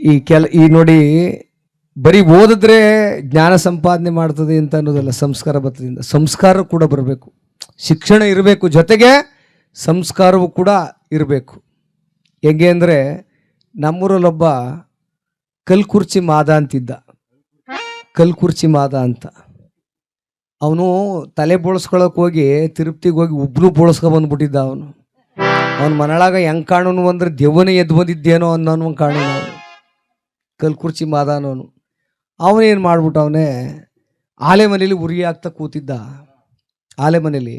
ಈ ನೋಡಿ, ಬರೀ ಓದಿದ್ರೆ ಜ್ಞಾನ ಸಂಪಾದನೆ ಮಾಡ್ತದೆ ಅಂತ ಅನ್ನೋದಲ್ಲ, ಸಂಸ್ಕಾರ ಬರ್ತದಿಂದ ಸಂಸ್ಕಾರ ಕೂಡ ಬರಬೇಕು. ಶಿಕ್ಷಣ ಇರಬೇಕು, ಜೊತೆಗೆ ಸಂಸ್ಕಾರವೂ ಕೂಡ ಇರಬೇಕು. ಹೇಗೆ ಅಂದರೆ, ನಮ್ಮೂರಲ್ಲೊಬ್ಬ ಕಲ್ಕುರ್ಚಿ ಮಾದ ಅಂತಿದ್ದ. ಕಲ್ಕುರ್ಚಿ ಮಾದ ಅಂತ ಅವನು ತಲೆ ಬೋಳ್ಸ್ಕೊಳಕ್ಕೆ ಹೋಗಿ ತಿರುಪ್ತಿಗೆ ಹೋಗಿ ಉಬ್ನು ಬೋಳ್ಸ್ಕೊ ಬಂದ್ಬಿಟ್ಟಿದ್ದ. ಅವನ ಮನಳಾಗ ಹೆಂಗೆ ಕಾಣೋನು ಅಂದ್ರೆ ದೆವ್ವನೇ ಎದ್ದು ಬಂದಿದ್ದೇನೋ ಅನ್ನೋ ಕಾಣೋನು ಅವನು. ಕಲ್ಕುರ್ಚಿ ಮಾದ ಅನ್ನೋನು ಅವನೇನು ಮಾಡ್ಬಿಟ್ಟು ಅವನೇ ಆಲೆ ಮನೇಲಿ ಉರಿ ಹಾಕ್ತಾ ಕೂತಿದ್ದ. ಆಲೆ ಮನೇಲಿ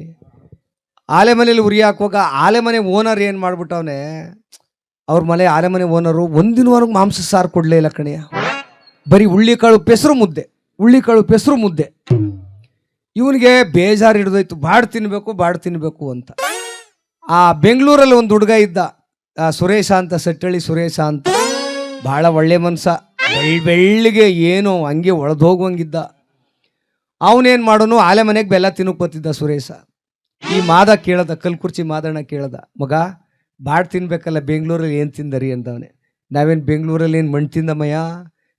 ಉರಿ ಹಾಕುವಾಗ ಆಲೆ ಮನೆ ಓನರ್ ಏನು ಮಾಡ್ಬಿಟ್ಟವನೇ, ಅವ್ರ ಮನೆ ಆಲೆ ಮನೆ ಓನರು ಒಂದಿನವರೆಗೂ ಮಾಂಸ ಸಾರು ಕೊಡಲೇ ಇಲ್ಲ ಕಣೆಯ. ಬರೀ ಹುಳ್ಳಿಕಾಳು ಪೆಸರು ಮುದ್ದೆ. ಇವನಿಗೆ ಬೇಜಾರು ಹಿಡಿದೋಯ್ತು, ಬಾಡ್ ತಿನ್ನಬೇಕು ಅಂತ. ಆ ಬೆಂಗಳೂರಲ್ಲಿ ಒಂದು ಹುಡುಗ ಇದ್ದ, ಸುರೇಶ ಅಂತ, ಸೆಟ್ಟಳ್ಳಿ ಸುರೇಶ ಅಂತ. ಭಾಳ ಒಳ್ಳೆ ಮನ್ಸ, ಬೆಳ್ಳಿಗೆ ಏನೋ ಹಂಗೆ ಒಳದೋಗುವಂಗಿದ್ದ. ಅವನೇನು ಮಾಡೋನು, ಆಲೆ ಮನೆಗೆ ಬೆಲ್ಲ ತಿನ್ನಕ್ಕೆ ಬರ್ತಿದ್ದ ಸುರೇಶ. ಈ ಮಾದ ಕೇಳ್ದ, ಕಲ್ಕುರ್ಚಿ ಮಾದಣ್ಣ ಕೇಳ್ದ, ಮಗ ಬಾಡ್ ತಿನ್ಬೇಕಲ್ಲ, ಬೆಂಗಳೂರಲ್ಲಿ ಏನು ತಿಂದರಿ ಅಂದವನೆ. ನಾವೇನು ಬೆಂಗಳೂರಲ್ಲಿ ಏನು ಮಣ್ಣು ತಿಂದಮ್ಮಯ್ಯ,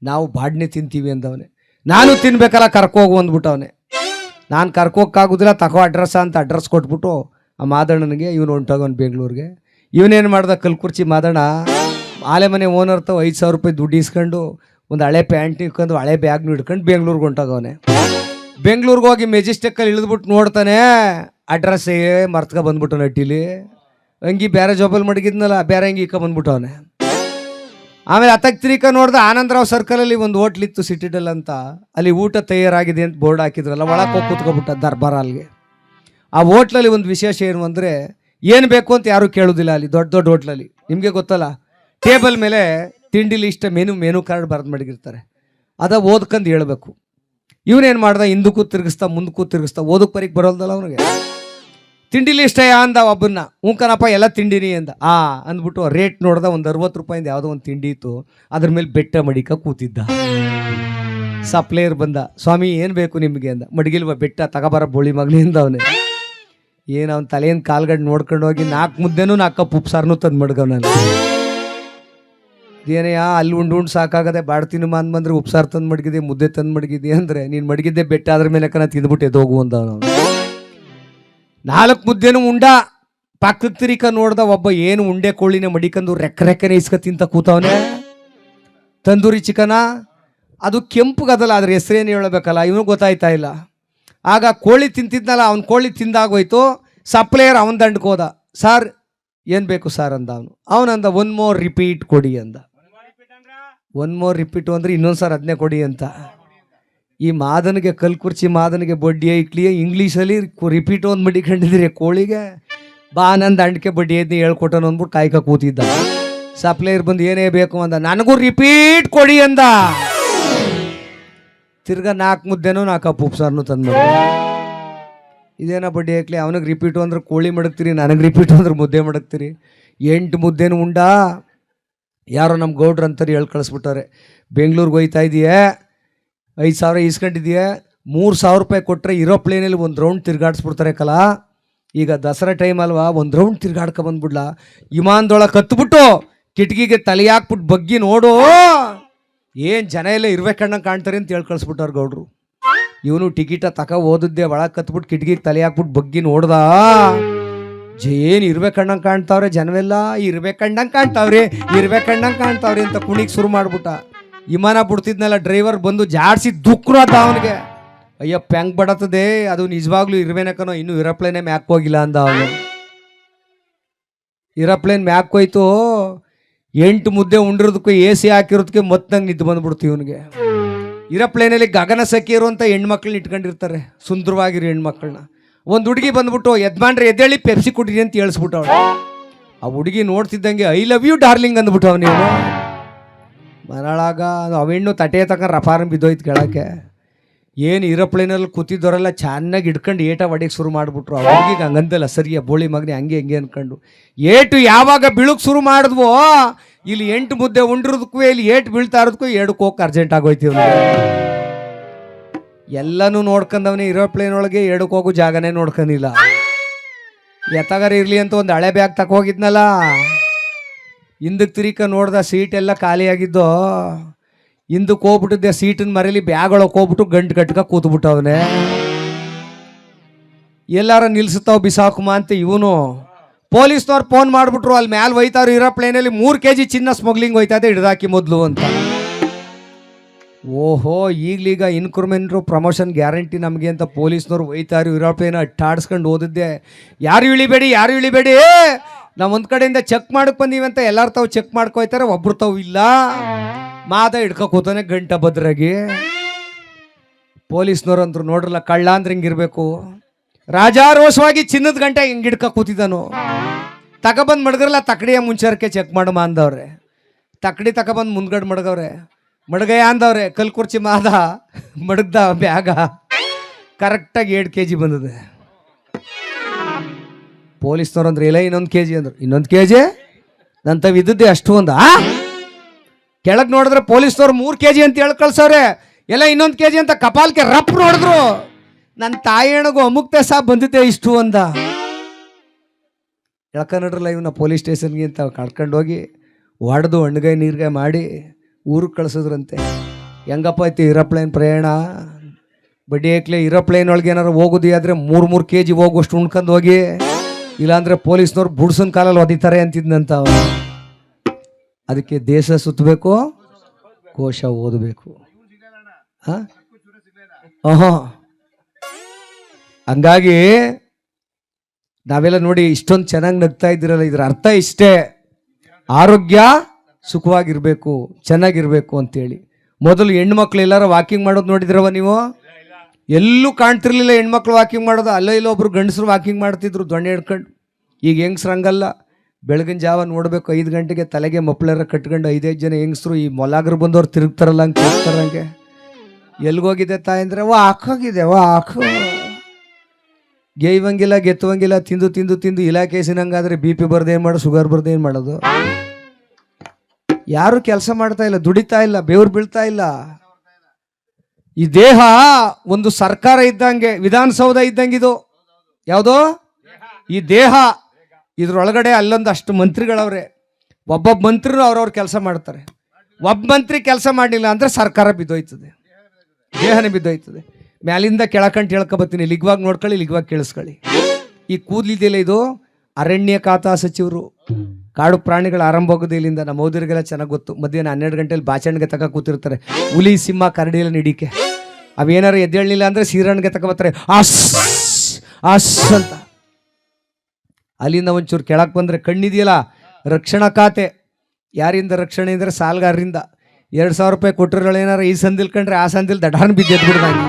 ನಾವು ಬಾಡ್ನೆ ತಿಂತೀವಿ ಅಂದವನೆ. ನಾನು ತಿನ್ಬೇಕಲ್ಲ, ಕರ್ಕೋಗು ಅಂದ್ಬಿಟ್ಟವನೆ. ನಾನು ಕರ್ಕೋಕ್ಕಾಗೋದಿಲ್ಲ, ತಗೋ ಅಡ್ರೆಸ್ ಅಂತ ಅಡ್ರೆಸ್ ಕೊಟ್ಬಿಟ್ಟು ಆ ಮಾದಣ್ಣನಿಗೆ ಇವನು ಹೊಂಟೋಗವನು ಬೆಂಗಳೂರಿಗೆ. ಇವನೇನು ಮಾಡ್ದ, ಕಲ್ಕುರ್ಚಿ ಮಾದಣ್ಣ ಆಲೆ ಮನೆ ಓನರ್ ತಾವು 5,000 ರೂಪಾಯಿ ದುಡ್ಡು ಇಸ್ಕೊಂಡು ಒಂದು ಹಳೆ ಪ್ಯಾಂಟ್ ಇಟ್ಕೊಂಡು ಹಳೆ ಬ್ಯಾಗ್ನು ಹಿಡ್ಕೊಂಡು ಬೆಂಗಳೂರಿಗೆ ಹೊಂಟೋಗವನೆ. ಬೆಂಗಳೂರಿಗೆ ಹೋಗಿ ಮೆಜೆಸ್ಟಿಕ್ಕಲ್ಲಿ ಇಳಿದ್ಬಿಟ್ಟು ನೋಡ್ತಾನೆ, ಅಡ್ರೆಸ್ಸೇ ಮರ್ತ್ಕೊ ಬಂದ್ಬಿಟ್ಟು ನಟ್ಟಿಲಿ ಅಂಗಿ ಬೇರೆ ಜಾಬಲ್ಲಿ ಮಡಗಿದ್ನಲ್ಲ, ಬೇರೆ ಅಂಗಿ ಇಕ್ಕ ಬಂದ್ಬಿಟ್ಟವನೆ. ಆಮೇಲೆ ತಿರಿಕ ನೋಡ್ದೆ, ಆನಂದರಾವ್ ಸರ್ಕಲಲ್ಲಿ ಒಂದು ಹೋಟ್ಲಿತ್ತು ಸಿಟಿಡಲ್ ಅಂತ, ಅಲ್ಲಿ ಊಟ ತಯಾರಾಗಿದೆ ಅಂತ ಬೋರ್ಡ್ ಹಾಕಿದ್ರಲ್ಲ, ಒಳಗೆ ಹೋಗಿ ಕೂತ್ಕೊಬಿಟ್ಟ ದರ್ಬಾರ್ ಅಲ್ಲಿಗೆ. ಆ ಹೋಟ್ಲಲ್ಲಿ ಒಂದು ವಿಶೇಷ ಏನು ಅಂದರೆ, ಏನು ಬೇಕು ಅಂತ ಯಾರೂ ಕೇಳೋದಿಲ್ಲ ಅಲ್ಲಿ ದೊಡ್ಡ ಹೋಟ್ಲಲ್ಲಿ. ನಿಮಗೆ ಗೊತ್ತಲ್ಲ, ಟೇಬಲ್ ಮೇಲೆ ತಿಂಡಿ ಲಿಸ್ಟ್ ಮೆನು ಕಾರ್ಡ್ ಬರೆದು ಮಡಗಿರ್ತಾರೆ, ಅದ ಓದ್ಕೊಂಡು ಹೇಳ್ಬೇಕು. ಇವನೇನು ಮಾಡ್ದ, ಹಿಂದಕ್ಕೂ ಮುಂದಕ್ಕೂ ತಿರುಗಿಸ್ತಾ, ಓದಕ್ಕೆ ಬರೀಕ್ ಬರೋಲ್ದಲ್ಲ ಅವನಿಗೆ. ತಿಂಡಿ ಲಿಸ್ಟ್ ಅಂದ ಒಬ್ಬನ್ನ, ಕಣಪ್ಪ ಎಲ್ಲ ತಿಂಡಿನಿ ಅಂದ. ಅಂದ್ಬಿಟ್ಟು ರೇಟ್ ನೋಡ್ದ, ಒಂದು 60 ರೂಪಾಯಿಂದ ಯಾವುದೋ ಒಂದು ತಿಂಡಿ ಇತ್ತು, ಅದ್ರ ಮೇಲೆ ಬೆಟ್ಟ ಮಡಿಕ ಕೂತಿದ್ದ. ಸಪ್ಲೇಯರ್ ಬಂದ, ಸ್ವಾಮಿ ಏನು ಬೇಕು ನಿಮಗೆ ಅಂದ. ಮಡಗಿಲ್ವ ಬೆಟ್ಟ, ತಗೋಬರ ಬೋಳಿ ಮಗನಿಂದ ಅವನೇ. ಏನು ಅವ್ನ ತಲೆಯಿಂದ ಕಾಲ್ಗಡ್ ನೋಡ್ಕೊಂಡು ಹೋಗಿ 4 ಮುದ್ದೆನೂ 4 ಕಪ್ ಉಪ್ಸಾರನು ತಂದು ಮಡ್ಗವನಲ್ಲಿ. ಏನಯ್ಯ ಅಲ್ಲಿ ಉಂಡು ಸಾಕಾಗದೆ, ಬಾಡ್ತೀನಿ ಬಂದ್ರೆ ಉಪ್ಸಾರು ತಂದು ಮಡಗಿದ್ದೆ, ಮುದ್ದೆ ತಂದು ಮಡಗಿದ್ದೆ ಅಂದರೆ, ನೀನು ಮಡಗಿದ್ದೆ ಬೆಟ್ಟ ಅದ್ರ ಮೇಲೆ ಕನ ತಿಂದ್ಬಿಟ್ಟು ಎದ್ದೋಗು ಅಂದವನು. 4 ಮುದ್ದೆನೂ ಉಂಡ. ಪಕ್ಕದ ತಿರಿಕ ನೋಡ್ದ ಒಬ್ಬ, ಏನು ಉಂಡೆ ಕೋಳಿನ ಮಡಿಕಂದು ರೆಕ್ಕನೆ ಇಸ್ಕ ತಿಂತ ಕೂತವನೆ. ತಂದೂರಿ ಚಿಕನ, ಅದು ಕೆಂಪುಗದಲ್ಲ, ಅದ್ರ ಹೆಸರೇನು ಹೇಳಬೇಕಲ್ಲ, ಇವನು ಗೊತ್ತಾಯ್ತಾ ಇಲ್ಲ. ಆಗ ಕೋಳಿ ತಿಂತಿದ್ನಲ್ಲ, ಅವ್ನು ಕೋಳಿ ತಿಂದಾಗೋಯ್ತು. ಸಪ್ಲೇಯರ್ ಅವನ ದಂಡಕ್ಕೆ ಹೋದ, ಸಾರ್ ಏನು ಬೇಕು ಸಾರ್ ಅಂದ ಅವನು. ಅವನಂದ 1 ಮೋರ್ ರಿಪೀಟ್ ಕೊಡಿ ಅಂದ. 1 ಮೋರ್ ರಿಪೀಟು ಅಂದರೆ ಇನ್ನೊಂದು ಸಾರ್ ಅದನ್ನೇ ಕೊಡಿ ಅಂತ. ಈ ಮಾದನಿಗೆ, ಕಲ್ಕುರ್ಚಿ ಮಾದನಿಗೆ ಬಡ್ಡಿ ಐಕ್ಲಿಯೇ ಇಂಗ್ಲೀಷಲ್ಲಿ ರಿಪೀಟ್ ಒಂದು ಮಡಿಕೊಂಡಿದ್ದೀರಿ ಕೋಳಿಗೆ. ಬಾ ನನ್ನ ದಂಡಕ್ಕೆ ಬಡ್ಡಿ ಐದ್ನಿ ಹೇಳ್ಕೊಟ್ಟನು ಅಂದ್ಬಿಟ್ಟು ಕಾಯ್ಕ ಕೂತಿದ್ದ. ಸಪ್ಲೈಯರ್ ಬಂದು ಏನೇ ಬೇಕು ಅಂದ, ನನಗೂ ರಿಪೀಟ್ ಕೊಡಿ ಅಂದ. ತಿರ್ಗಾ 4 ಮುದ್ದೆನೂ 4 ಕಪ್ ಉಪ್ಸಾರನು ತಂದು. ಇದೇನ ಬಡ್ಡಿ ಐಕ್ಲಿ, ಅವನಿಗೆ ರಿಪೀಟು ಅಂದ್ರೆ ಕೋಳಿ ಮಡಗ್ತೀರಿ, ನನಗೆ ರಿಪೀಟು ಅಂದ್ರೆ ಮುದ್ದೆ ಮಡಗ್ತೀರಿ. 8 ಮುದ್ದೆನೂ ಉಂಡ. ಯಾರೋ ನಮ್ಮ ಗೌಡ್ರು ಅಂತಾರೆ ಹೇಳಿ ಕಳಿಸ್ಬಿಟ್ಟಾರೆ, ಬೆಂಗಳೂರಿಗೆ ಹೋಯ್ತಾ ಇದೆಯೇ, 5,000 ಇಸ್ಕೊಂಡಿದೆಯೇ, 3,000 ರೂಪಾಯಿ ಕೊಟ್ಟರೆ ಏರೋಪ್ಲೇನಲ್ಲಿ ಒಂದು ರೌಂಡ್ ತಿರ್ಗಾಡಿಸ್ಬಿಡ್ತಾರೆ ಕಲ. ಈಗ ದಸರಾ ಟೈಮ್ ಅಲ್ವಾ, ಒಂದು ರೌಂಡ್ ತಿರ್ಗಾಡ್ಕೊ ಬಂದ್ಬಿಡ್ಲ. ವಿಮಾನದೊಳಗೆ ಕತ್ಬಿಟ್ಟು ಕಿಟಕಿಗೆ ತಲೆ ಹಾಕ್ಬಿಟ್ಟು ಬಗ್ಗಿ ನೋಡು, ಏನು ಜನ ಎಲ್ಲ ಇರ್ಬೇಕಣ್ಣ ಕಾಣ್ತಾರೆ ಅಂತ ಹೇಳಿ ಕಳಿಸ್ಬಿಟ್ಟಾರ ಗೌಡ್ರು. ಇವನು ಟಿಕೆಟ ಓದಿದ್ದೆ, ಒಳಗೆ ಕತ್ಬಿಟ್ಟು ಕಿಟಕಿಗೆ ತಲೆ ಹಾಕ್ಬಿಟ್ಟು ಬಗ್ಗಿ ನೋಡ್ದ. ಏನು ಇರ್ಬೇಕಣ್ಣಂಗೆ ಕಾಣ್ತಾವ್ರೆ ಜನವೆಲ್ಲ, ಇರ್ಬೇಕಣ್ಣಂಗೆ ಕಾಣ್ತಾವ್ರಿ ಅಂತ ಕುಣಿಗೆ ಶುರು ಮಾಡ್ಬಿಟ್ಟ. ವಿಮಾನ ಬಿಡ್ತಿದ್ನಲ್ಲ ಡ್ರೈವರ್ ಬಂದು ಜಾಡ್ಸಿ ದುಕ್ರು ಅದ ಅವನಿಗೆ. ಅಯ್ಯಪ್ಪ ಹೆಂಗೆ ಬಡತದೆ, ಅದು ನಿಜವಾಗ್ಲೂ ಇರ್ಬೇಕನೋ, ಇನ್ನೂ ಏರೋಪ್ಲೇನೇ ಮ್ಯಾಕ್ ಹೋಗಿಲ್ಲ ಅಂದ ಅವನು. ಏರೋಪ್ಲೇನ್ ಮ್ಯಾಕ್ ಹೋಯ್ತು. 8 ಮುದ್ದೆ ಉಂಡಿರೋದಕ್ಕೂ AC ಹಾಕಿರೋದಕ್ಕೆ ಮತ್ತಂಗೆ ನಿದ್ದು ಬಂದ್ಬಿಡ್ತು ಇವನಿಗೆ. ಏರೋಪ್ಲೇನಲ್ಲಿ ಗಗನ ಸಖಿಯರು ಅಂತ ಹೆಣ್ಮಕ್ಳನ್ನ ಇಟ್ಕೊಂಡಿರ್ತಾರೆ, ಸುಂದರವಾಗಿರೋ ಹೆಣ್ಮಕ್ಳನ್ನ. ಒಂದು ಹುಡುಗಿ ಬಂದ್ಬಿಟ್ಟು, ಯಜಮಾನ್ರೆ ಎದ್ದೇಳಿ ಪೆಪ್ಸಿ ಕುಡಿರಿ ಅಂತ ಹೇಳಿಸ್ಬಿಟ್ಟವಳು. ಆ ಹುಡುಗಿ ನೋಡ್ತಿದ್ದಂಗೆ ಐ ಲವ್ ಯು ಡಾರ್ಲಿಂಗ್ ಅಂದ್ಬಿಟ್ಟು ಅವನೇನು ಮನಳಾಗ. ಅವೆಣ್ಣು ತಟ್ಟೆ ತಗೊಂಡು ರಫಾರಂ ಬಿದ್ದೋಯ್ತು ಕೆಳಕ್ಕೆ. ಏನು ಏರೋಪ್ಲೇನಲ್ಲಿ ಕೂತಿದ್ದವರೆಲ್ಲ ಚೆನ್ನಾಗಿ ಹಿಡ್ಕೊಂಡು ಏಟ ಹೊಡೆಗೆ ಶುರು ಮಾಡಿಬಿಟ್ರು. ಆ ಹುಡುಗಿಗೆ ಹಂಗಂದಲ್ಲ, ಸರಿಯ ಬೋಳಿ ಮಗನೆ ಹಂಗೆ ಅನ್ಕೊಂಡು ಏಟು ಯಾವಾಗ ಬೀಳಕ್ಕೆ ಶುರು ಮಾಡಿದ್ವೋ, ಇಲ್ಲಿ 8 ಮುದ್ದೆ ಉಂಡಿರೋದಕ್ಕೂ ಇಲ್ಲಿ ಏಟು ಬೀಳ್ತಾ ಇರೋದಕ್ಕೂ 2 ಹೋಗಕ್ಕೆ ಅರ್ಜೆಂಟ್ ಆಗೋಯ್ತೀವಿ. ಎಲ್ಲನೂ ನೋಡ್ಕೊಂಡವನೇ, ಏರೋಪ್ಲೇನ್ ಒಳಗೆ 2 ಹೋಗೋ ಜಾಗನೇ ನೋಡ್ಕೊಂಡಿಲ್ಲ. ಎತ್ತಗಾರ ಇರಲಿ ಅಂತ ಒಂದು ಹಳೆ ಬ್ಯಾಗ್ ತಗೋಗಿದ್ನಲ್ಲ, ಹಿಂದಕ್ಕೆ ತಿರಿಕ ನೋಡ್ದ ಸೀಟ್ ಎಲ್ಲ ಖಾಲಿಯಾಗಿದ್ದು, ಹಿಂದಕ್ಕೆ ಹೋಗ್ಬಿಟ್ಟಿದ್ದೆ, ಸೀಟಿನ ಮರೇಲಿ ಬ್ಯಾಗ್ ಒಳಗೆ ಹೋಗ್ಬಿಟ್ಟು ಗಂಟು ಗಟ್ಕ ಕೂತ್ಬಿಟ್ಟವನೆ. ಎಲ್ಲಾರ ನಿಲ್ಸುತ್ತಾವ ಬಿಸಾಕುಮ ಅಂತ ಇವನು. ಪೊಲೀಸ್ನವ್ರು ಫೋನ್ ಮಾಡಿಬಿಟ್ರು, ಅಲ್ಲಿ ಮ್ಯಾಲೆ ಹೋಯ್ತಾವ್ರು ಏರೋಪ್ಲೇನಲ್ಲಿ 3 kg ಚಿನ್ನ ಸ್ಮಗ್ಲಿಂಗ್ ಹೋಯ್ತದೆ, ಹಿಡ್ದಾಕಿ ಮೊದಲು ಅಂತ. ಓಹೋ, ಈಗಲೀಗ ಇನ್ಕ್ರಿಮೆಂಟ್ರು ಪ್ರಮೋಷನ್ ಗ್ಯಾರಂಟಿ ನಮಗೆ ಅಂತ ಪೊಲೀಸ್ನವ್ರು ಒಯ್ತಾರು. ಏರೋಪ್ಲೇನ್ ಅಟ್ಟಾಡ್ಸ್ಕೊಂಡು ಓದಿದ್ದೆ, ಯಾರು ಇಳಿಬೇಡಿ ಯಾರು ಇಳಿಬೇಡಿ, ನಾವು ಒಂದು ಕಡೆಯಿಂದ ಚೆಕ್ ಮಾಡಕ್ಕೆ ಬಂದೀವಂತ ಎಲ್ಲರೂ ತಾವು ಚೆಕ್ ಮಾಡ್ಕೊಯ್ತಾರೆ, ಒಬ್ರು ತಾವು ಇಲ್ಲ ಮಾದ ಹಿಡ್ಕೊ ಕೂತಾನೆ ಗಂಟ ಭದ್ರಾಗಿ. ಪೊಲೀಸ್ನವ್ರು ಅಂದ್ರು, ನೋಡ್ರಲ್ಲ ಕಳ್ಳ ಅಂದ್ರೆ ಹಿಂಗಿರ್ಬೇಕು, ರಾಜಾರೋಷವಾಗಿ ಚಿನ್ನದ ಗಂಟೆ ಹಿಂಗೆ ಹಿಡ್ಕೊ ಕೂತಿದ್ದಾನು. ತಗೊಬಂದು ಮಡಗ್ರಲ್ಲ ತಕಡಿಯ ಮುಂಚರಕ್ಕೆ ಚೆಕ್ ಮಾಡಮ್ಮ ಅಂದವ್ರೆ. ತಕಡಿ ತಗೊಬಂದು ಮುಂದ್ಗಡೆ ಮಡಗವ್ರೆ. ಮಡಗಯ್ಯ ಅಂದವ್ರೆ, ಕಲ್ ಕುರ್ಚಿ ಮಾದ ಮಡಗ್ದ ಬ್ಯಾಗ ಕರೆಕ್ಟಾಗಿ 7 kg ಬಂದಿದೆ. ಪೊಲೀಸ್ನವ್ರು ಅಂದ್ರೆ ಇಲ್ಲ ಇನ್ನೊಂದು kg ಅಂದ್ರು. ಇನ್ನೊಂದು kg ನನ್ನ ತಾವು ಇದ್ದದ್ದೇ ಅಷ್ಟು ಒಂದು. ಕೆಳಗೆ ನೋಡಿದ್ರೆ ಪೊಲೀಸ್ನವ್ರು 3 kg ಅಂತ ಹೇಳಿ ಕಳ್ಸವ್ರೆ, ಎಲ್ಲ ಇನ್ನೊಂದು kg ಅಂತ ಕಪಾಲ್ಕೆ ರಪ್ ನೋಡಿದ್ರು. ನನ್ನ ತಾಯಿ ಅಣ್ಣಗೂ ಅಮುಕ್ತೆ ಸಹ ಬಂದಿದ್ದೆ ಇಷ್ಟು ಅಂದ. ಎಳ್ಕೊಂಡ್ರಲ್ಲ ಇವನ್ನ ಪೊಲೀಸ್ ಸ್ಟೇಷನ್ಗೆ ಅಂತ ಕಳ್ಕೊಂಡು ಹೋಗಿ ಹೊಡೆದು ಹಣ್ಣುಗಾಯಿ ನೀರ್ಗಾಯಿ ಮಾಡಿ ಊರಿಗೆ ಕಳಿಸಿದ್ರಂತೆ. ಹೆಂಗಪ್ಪ ಐತಿ ಏರೋಪ್ಲೇನ್ ಪ್ರಯಾಣ, ಬಡ್ಡಿ ಹಾಕ್ಲೆ ಏರೋಪ್ಲೇನ್ ಒಳಗೆ ಏನಾರು ಹೋಗೋದು ಆದರೆ 3 kg ಹೋಗುವಷ್ಟು ಉಣ್ಕೊಂಡು ಹೋಗಿ, ಇಲ್ಲಾಂದರೆ ಪೊಲೀಸ್ನವ್ರು ಬುಡ್ಸನ್ ಕಾಲಲ್ಲಿ ಒದಿತಾರೆ ಅಂತಿದ್ನಂತ. ಅದಕ್ಕೆ ದೇಶ ಸುತ್ತಬೇಕು, ಕೋಶ ಓದಬೇಕು. ಹಂಗಾಗಿ ನಾವೆಲ್ಲ ನೋಡಿ ಇಷ್ಟೊಂದು ಚೆನ್ನಾಗಿ ನಗ್ತಾ ಇದ್ದೀರಲ್ಲ, ಇದ್ರ ಅರ್ಥ ಇಷ್ಟೇ, ಆರೋಗ್ಯ ಸುಖವಾಗಿರ್ಬೇಕು, ಚೆನ್ನಾಗಿರ್ಬೇಕು ಅಂತೇಳಿ. ಮೊದಲು ಹೆಣ್ಮಕ್ಳು ಎಲ್ಲಾರ ವಾಕಿಂಗ್ ಮಾಡೋದು ನೋಡಿದ್ರವ ನೀವು? ಎಲ್ಲೂ ಕಾಣ್ತಿರ್ಲಿಲ್ಲ ಹೆಣ್ಮಕ್ಳು ವಾಕಿಂಗ್ ಮಾಡೋದು. ಅಲ್ಲೋ ಇಲ್ಲೋ ಒಬ್ರು ಗಂಡಸರು ವಾಕಿಂಗ್ ಮಾಡ್ತಿದ್ರು ದೊಣ್ಣೆ ಹಿಡ್ಕೊಂಡು. ಈಗ ಹೆಂಗಸ್ರು ಹಂಗಲ್ಲ, ಬೆಳಗಿನ ಜಾವ ನೋಡ್ಬೇಕು 5 ಗಂಟೆಗೆ ತಲೆಗೆ ಮಪ್ಪಳೆಲ್ಲ ಕಟ್ಕೊಂಡು 5-5 ಜನ ಹೆಂಗಸರು ಈ ಮೊಲಾಗರು ಬಂದವ್ರು ತಿರುಗ್ತಾರಲ್ಲ ಹಂಗೆ ತಿರುಗ್ತಾರಂಗೆ. ಎಲ್ಗೋಗಿದೆ ತಾಯಂದ್ರೆ ಹಾಕೋಗಿದೆ ಹಾಕೋ, ಗೇಯ್ವಂಗಿಲ್ಲ ಗೆತ್ತುವಂಗಿಲ್ಲ, ತಿಂದು ತಿಂದು ತಿಂದು ಇಲಾಖೆಸಿನಂಗಾದ್ರೆ BP ಬರ್ದು ಏನು ಮಾಡೋದು, ಶುಗರ್ ಬರ್ದು ಏನು ಮಾಡೋದು? ಯಾರು ಕೆಲಸ ಮಾಡ್ತಾ ಇಲ್ಲ, ದುಡಿತಾ ಇಲ್ಲ, ಬೆವ್ರು ಬೀಳ್ತಾ ಇಲ್ಲ. ಈ ದೇಹ ಒಂದು ಸರ್ಕಾರ ಇದ್ದಂಗೆ, ವಿಧಾನಸೌಧ ಇದ್ದಂಗಿದು. ಯಾವುದೋ ಈ ದೇಹ, ಇದ್ರೊಳಗಡೆ ಅಲ್ಲೊಂದು ಅಷ್ಟು ಮಂತ್ರಿಗಳವ್ರೆ. ಒಬ್ಬೊಬ್ಬ ಮಂತ್ರಿನೂ ಅವ್ರವ್ರ ಕೆಲಸ ಮಾಡ್ತಾರೆ. ಒಬ್ಬ ಮಂತ್ರಿ ಕೆಲಸ ಮಾಡಲಿಲ್ಲ ಅಂದರೆ ಸರ್ಕಾರ ಬಿದ್ದೋಯ್ತದೆ, ದೇಹನೇ ಬಿದ್ದೋಯ್ತದೆ. ಮ್ಯಾಲಿಂದ ಕೆಳಕಂಡು ಹೇಳ್ಕೊಬತ್ತೀನಿ, ಲಿಗ್ವಾಗಿ ನೋಡ್ಕೊಳ್ಳಿ, ಲಿಗ್ವಾಗಿ ಕೇಳಿಸ್ಕೊಳ್ಳಿ. ಈ ಕೂದಲಿದೆಯಲ್ಲ, ಇದು ಅರಣ್ಯ ಖಾತಾ ಸಚಿವರು. ಕಾಡು ಪ್ರಾಣಿಗಳ ಆರಂಭ ಹೋಗೋದು ಇಲ್ಲಿಂದ. ನಮ್ಮ ಓದಿರಿಗೆಲ್ಲ ಚೆನ್ನಾಗಿ ಗೊತ್ತು. ಮಧ್ಯಾಹ್ನ 12 ಗಂಟೆಲಿ ಬಾಚಣಿಗೆ ತಕ ಕೂತಿರ್ತಾರೆ. ಹುಲಿ ಸಿಂಹ ಕರಡಿಯಲ್ಲ ನಿಡಿಕೆ, ಅವೇನಾರು ಎದ್ದೇಳಲಿಲ್ಲ ಅಂದರೆ ಸೀರಣಗೆ ತಗೊಬತ್ತಾರೆ, ಆಸ್ ಆಸ್ ಅಂತ. ಅಲ್ಲಿಂದ ಒಂಚೂರು ಕೆಳಕ್ಕೆ ಬಂದರೆ ಕಣ್ಣಿದೆಯಲ್ಲ, ರಕ್ಷಣಾ ಖಾತೆ. ಯಾರಿಂದ ರಕ್ಷಣೆ ಅಂದರೆ ಸಾಲಗಾರರಿಂದ. 2,000 ರೂಪಾಯಿ ಕೊಟ್ಟಿರೋಳು ಏನಾರು ಈ ಸಂದಿಲ್ ಕಂಡ್ರೆ ಆ ಸಂದಿಲ್ ದಡಾನ್ ಬಿದ್ದೆದ್ಬಿಡ್ದಂಗೆ.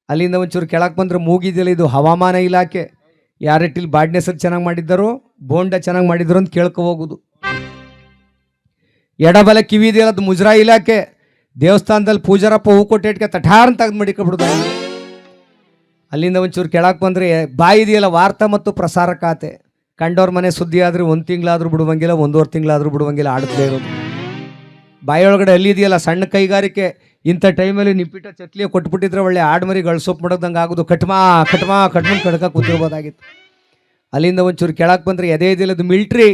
ಅಲ್ಲಿಂದ ಒಂಚೂರು ಕೆಳಕ್ಕೆ ಬಂದರೆ ಮೂಗಿದೆಯಲ್ಲ, ಇದು ಹವಾಮಾನ ಇಲಾಖೆ. ಯಾರೆಟ್ಟಿಲ್ಲಿ ಬಾಡ್ನೆಸರ್ ಚೆನ್ನಾಗಿ ಮಾಡಿದ್ದಾರೋ, ಬೋಂಡ ಚೆನ್ನಾಗಿ ಮಾಡಿದ್ರು ಅಂತ ಕೇಳ್ಕೊ ಹೋಗುದು. ಎಡಬಲ ಕಿವಿ ಇದೆಯಲ್ಲ, ಅದು ಮುಜರಾಯಿ ಇಲಾಖೆ. ದೇವಸ್ಥಾನದಲ್ಲಿ ಪೂಜಾರಪ್ಪ ಹೂ ಕೊಟ್ಟಿಟ್ಕೆ ತಠಾರ್ನ ತೆಗೆದು ಮಡಿಕೊಬಿಡ್ದ. ಅಲ್ಲಿಂದ ಒಂಚೂರು ಕೆಳಕ್ಕೆ ಬಂದರೆ ಬಾಯಿ ಇದೆಯಲ್ಲ, ವಾರ್ತಾ ಮತ್ತು ಪ್ರಸಾರ ಖಾತೆ. ಕಂಡವ್ರ ಮನೆ ಸುದ್ದಿ ಆದರೆ 1 ತಿಂಗಳಾದರೂ ಬಿಡುವಂಗಿಲ್ಲ, 1.5 ತಿಂಗಳಾದರೂ ಬಿಡುವಂಗಿಲ್ಲ, ಆಡದೇ ಇರೋದು. ಬಾಯಿಯೊಳಗಡೆ ಅಲ್ಲಿ ಇದೆಯಲ್ಲ, ಸಣ್ಣ ಕೈಗಾರಿಕೆ. ಇಂಥ ಟೈಮಲ್ಲಿ ನಿಪ್ಪಿಟ್ಟ ಚಟ್ಲಿಯ ಕೊಟ್ಬಿಟ್ಟಿದ್ರೆ ಒಳ್ಳೆ ಆಡ್ಮರಿ ಗಳಸೊಪ್ಪು ಮಾಡೋದಂಗೆ ಆಗೋದು. ಕಟ್ಮಾ ಕಟ್ಮಾ ಕಟ್ಮನ್ ಕಡ್ಕ ಕೂತಿರ್ಬೋದಾಗಿತ್ತು. ಅಲ್ಲಿಂದ ಒಂಚೂರು ಕೆಳಕ್ಕೆ ಬಂದರೆ ಎದೆ ಇದೆಯಲ್ಲ, ಅದು ಮಿಲ್ಟ್ರಿ.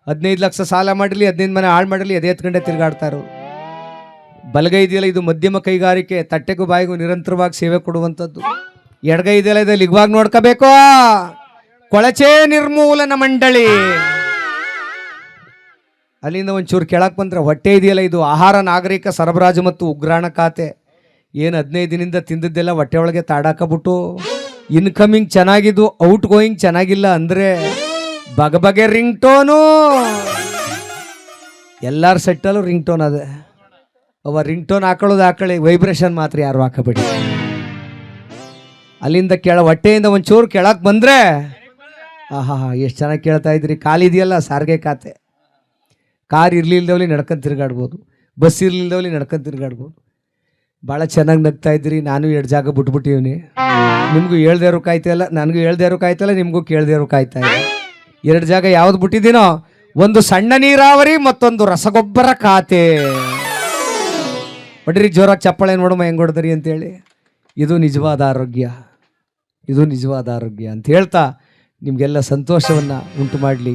15 ಲಕ್ಷ ಸಾಲ ಮಾಡಿರಲಿ, 15 ಮನೆ ಹಾಳು ಮಾಡಿರಲಿ, ಎದೆ ಎತ್ಕೊಂಡೆ ತಿರುಗಾಡ್ತಾ ಇರೋರು. ಬಲಗೈ ಇದೆಯಲ್ಲ, ಇದು ಮಧ್ಯಮ ಕೈಗಾರಿಕೆ. ತಟ್ಟೆಗೂ ಬಾಯಿಗೂ ನಿರಂತರವಾಗಿ ಸೇವೆ ಕೊಡುವಂಥದ್ದು. ಎಡಗೈ ಇದೆಯಲ್ಲ, ಇದು ಲಿಗ್ವಾಗಿ ನೋಡ್ಕೋಬೇಕು, ಕೊಳಚೆ ನಿರ್ಮೂಲನ ಮಂಡಳಿ. ಅಲ್ಲಿಂದ ಒಂಚೂರು ಕೆಳಕ್ಕೆ ಬಂದರೆ ಹೊಟ್ಟೆ ಇದೆಯಲ್ಲ, ಇದು ಆಹಾರ ನಾಗರಿಕ ಸರಬರಾಜು ಮತ್ತು ಉಗ್ರಾಣ ಖಾತೆ. ಏನು 15 ದಿನದಿಂದ ತಿಂದದ್ದೆಲ್ಲ ಹೊಟ್ಟೆ ಒಳಗೆ ತಾಡಾಕಬಿಟ್ಟು, ಇನ್ಕಮಿಂಗ್ ಚೆನ್ನಾಗಿದ್ದು ಔಟ್ ಗೋಯಿಂಗ್ ಚೆನ್ನಾಗಿಲ್ಲ ಅಂದರೆ ಬಗೆ ಬಗೆ ರಿಂಗ್ ಟೋನು. ಎಲ್ಲರ ಸೆಟ್ಟಲ್ಲೂ ರಿಂಗ್ ಟೋನ್ ಅದೇ. ಅವ ರಿಂಗ್ ಟೋನ್ ಹಾಕೊಳ್ಳಿ, ವೈಬ್ರೇಷನ್ ಮಾತ್ರ ಯಾರು ಹಾಕಬೇಡಿ. ಅಲ್ಲಿಂದ ಹೊಟ್ಟೆಯಿಂದ ಒಂಚೂರು ಕೆಳಕ್ಕೆ ಬಂದರೆ ಆಹಾ ಎಷ್ಟು ಚೆನ್ನಾಗಿ ಕೇಳ್ತಾ ಇದ್ರಿ. ಕಾಲಿದೆಯಲ್ಲ, ಸಾರಿಗೆ ಖಾತೆ. ಕಾರ್ ಇರ್ಲಿಲ್ದವಲ್ಲಿ ನಡ್ಕೊಂಡು ತಿರುಗಾಡ್ಬೋದು, ಬಸ್ ಇರ್ಲಿಲ್ದವಲ್ಲಿ ನಡ್ಕೊಂಡು ತಿರುಗಾಡ್ಬೋದು. ಭಾಳ ಚೆನ್ನಾಗಿ ನಗ್ತಾ ಇದ್ರಿ. ನಾನು 2 ಜಾಗ ಬಿಟ್ಬಿಟ್ಟಿವ್ನಿ. ನಿಮಗೂ ಹೇಳ್ದೇ ಇರೋ ಕಾಯ್ತಾ ಇಲ್ಲ, ನನಗೂ ಹೇಳ್ದೇ ಇರೋ ಕಾಯ್ತಾ ಇಲ್ಲ, ನಿಮಗೂ ಕೇಳ್ದೇ ಇರೋ ಕಾಯ್ತಾ ಇಲ್ಲ. 2 ಜಾಗ ಯಾವ್ದು ಬಿಟ್ಟಿದ್ದೀನೋ, ಒಂದು ಸಣ್ಣ ನೀರಾವರಿ, ಮತ್ತೊಂದು ರಸಗೊಬ್ಬರ ಖಾತೆ. ಬಡ್ರಿ ಜೋರಾಗಿ ಚಪ್ಪಾಳೆ ನೋಡಮ್ಮ ಹೆಂಗೆ ಹೊಡೆದ್ರಿ ಅಂತೇಳಿ. ಇದು ನಿಜವಾದ ಆರೋಗ್ಯ, ಇದು ನಿಜವಾದ ಆರೋಗ್ಯ ಅಂತ ಹೇಳ್ತಾ ನಿಮಗೆಲ್ಲ ಸಂತೋಷವನ್ನು ಉಂಟು ಮಾಡಲಿ.